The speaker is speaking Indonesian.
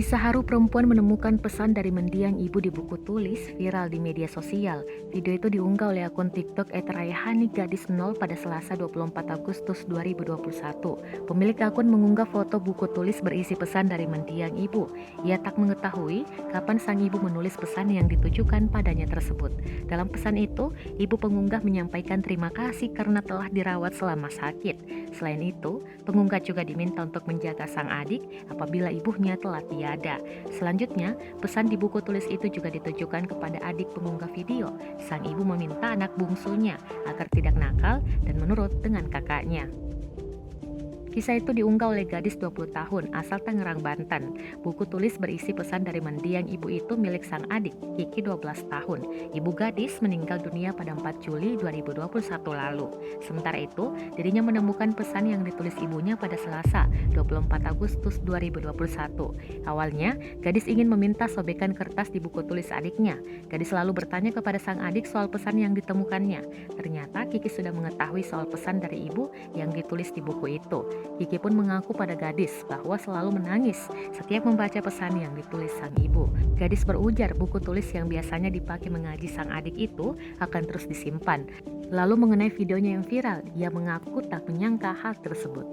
Kisah haru perempuan menemukan pesan dari mendiang ibu di buku tulis viral di media sosial. Video itu diunggah oleh akun TikTok @rayhani gadis 0 pada Selasa 24 Agustus 2021. Pemilik akun mengunggah foto buku tulis berisi pesan dari mendiang ibu. Ia tak mengetahui kapan sang ibu menulis pesan yang ditujukan padanya tersebut. Dalam pesan itu, ibu pengunggah menyampaikan terima kasih karena telah dirawat selama sakit. Selain itu, pengunggah juga diminta untuk menjaga sang adik apabila ibunya telah tiada. Selanjutnya, pesan di buku tulis itu juga ditujukan kepada adik pengunggah video. Sang ibu meminta anak bungsunya agar tidak nakal dan menurut dengan kakaknya. Kisah itu diunggah oleh gadis 20 tahun asal Tangerang, Banten. Buku tulis berisi pesan dari mendiang ibu itu milik sang adik, Kiki 12 tahun. Ibu gadis meninggal dunia pada 4 Juli 2021 lalu. Sementara itu, dirinya menemukan pesan yang ditulis ibunya pada Selasa, 24 Agustus 2021. Awalnya, gadis ingin meminta sobekan kertas di buku tulis adiknya. Gadis selalu bertanya kepada sang adik soal pesan yang ditemukannya. Ternyata Kiki sudah mengetahui soal pesan dari ibu yang ditulis di buku itu. Kiki pun mengaku pada gadis bahwa selalu menangis setiap membaca pesan yang ditulis sang ibu. Gadis berujar buku tulis yang biasanya dipakai mengaji sang adik itu akan terus disimpan. Lalu mengenai videonya yang viral, ia mengaku tak menyangka hal tersebut.